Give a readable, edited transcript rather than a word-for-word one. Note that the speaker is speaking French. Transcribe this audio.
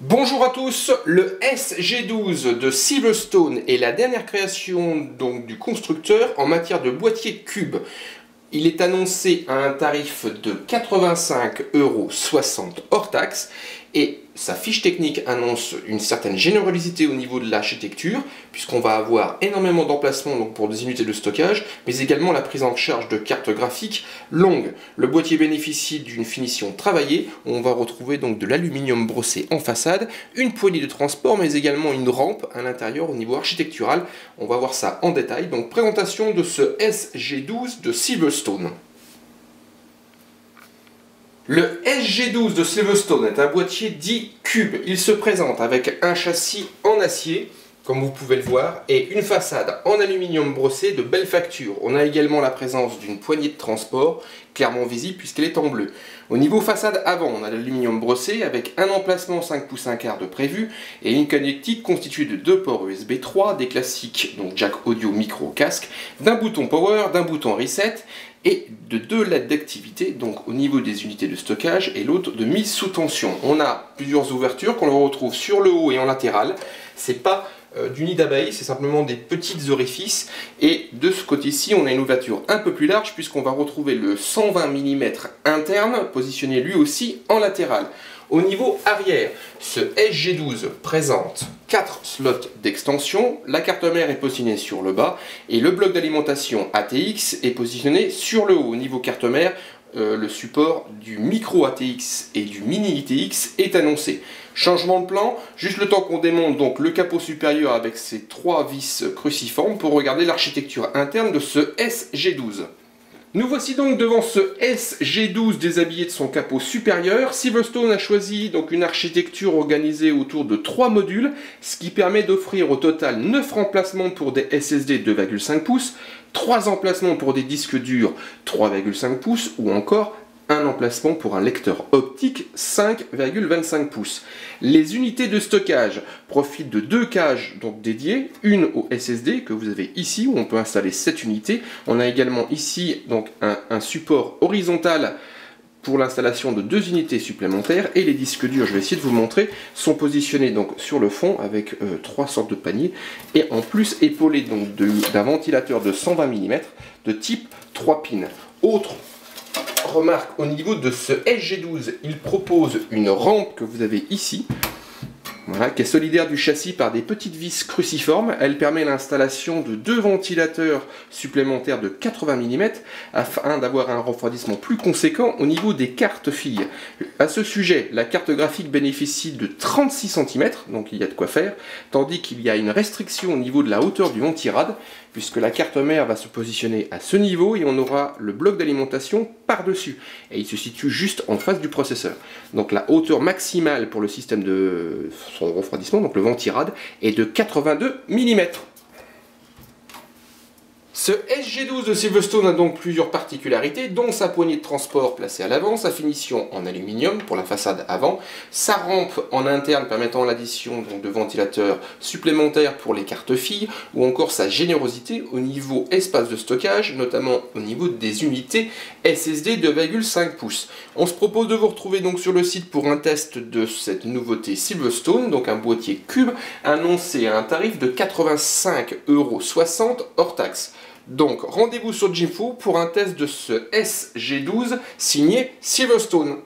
Bonjour à tous, le SG12 de Silverstone est la dernière création donc, du constructeur en matière de boîtier cube. Il est annoncé à un tarif de 85,60 € hors taxe et sa fiche technique annonce une certaine générosité au niveau de l'architecture puisqu'on va avoir énormément d'emplacements pour des unités de stockage mais également la prise en charge de cartes graphiques longues. Le boîtier bénéficie d'une finition travaillée où on va retrouver donc de l'aluminium brossé en façade, une poignée de transport mais également une rampe à l'intérieur au niveau architectural. On va voir ça en détail. Donc présentation de ce SG12 de Silverstone. Le SG12 de Silverstone est un boîtier dit cube. Il se présente avec un châssis en acier, comme vous pouvez le voir, et une façade en aluminium brossé de belle facture. On a également la présence d'une poignée de transport, clairement visible puisqu'elle est en bleu. Au niveau façade avant, on a l'aluminium brossé avec un emplacement 5 pouces 1/4 de prévu et une connectique constituée de deux ports USB 3, des classiques donc jack audio micro casque, d'un bouton power, d'un bouton reset et de deux LED d'activité, donc au niveau des unités de stockage et l'autre de mise sous tension. On a plusieurs ouvertures qu'on retrouve sur le haut et en latéral. C'est pas du nid d'abeille, c'est simplement des petites orifices. Et de ce côté-ci, on a une ouverture un peu plus large puisqu'on va retrouver le 120 mm interne, positionné lui aussi en latéral. Au niveau arrière, ce SG12 présente 4 slots d'extension, la carte mère est positionnée sur le bas et le bloc d'alimentation ATX est positionné sur le haut. Au niveau carte mère, le support du micro ATX et du mini ITX est annoncé. Changement de plan, juste le temps qu'on démonte donc le capot supérieur avec ses 3 vis cruciformes pour regarder l'architecture interne de ce SG12. Nous voici donc devant ce SG12 déshabillé de son capot supérieur. Silverstone a choisi donc une architecture organisée autour de 3 modules, ce qui permet d'offrir au total 9 remplacements pour des SSD 2,5 pouces, 3 emplacements pour des disques durs 3,5 pouces ou encore un emplacement pour un lecteur optique 5,25 pouces. Les unités de stockage profitent de 2 cages donc dédiées, une au SSD que vous avez ici où on peut installer 7 unités. On a également ici donc un support horizontal pour l'installation de 2 unités supplémentaires et les disques durs, je vais essayer de vous montrer, sont positionnés donc sur le fond avec 3 sortes de paniers et en plus épaulés donc d'un ventilateur de 120 mm de type 3 pins. Autre remarque, au niveau de ce SG12, il propose une rampe que vous avez ici, voilà, qui est solidaire du châssis par des petites vis cruciformes. Elle permet l'installation de 2 ventilateurs supplémentaires de 80 mm afin d'avoir un refroidissement plus conséquent au niveau des cartes filles. À ce sujet, la carte graphique bénéficie de 36 cm, donc il y a de quoi faire, tandis qu'il y a une restriction au niveau de la hauteur du ventirad, puisque la carte mère va se positionner à ce niveau et on aura le bloc d'alimentation par-dessus. Et il se situe juste en face du processeur. Donc la hauteur maximale pour le système de son refroidissement, donc le ventirad, est de 82 mm. Ce SG12 de Silverstone a donc plusieurs particularités, dont sa poignée de transport placée à l'avant, sa finition en aluminium pour la façade avant, sa rampe en interne permettant l'addition de ventilateurs supplémentaires pour les cartes filles, ou encore sa générosité au niveau espace de stockage, notamment au niveau des unités SSD 2,5 pouces. On se propose de vous retrouver donc sur le site pour un test de cette nouveauté Silverstone, donc un boîtier cube annoncé à un tarif de 85,60 € hors taxe. Donc rendez-vous sur Jimfo pour un test de ce SG12 signé Silverstone.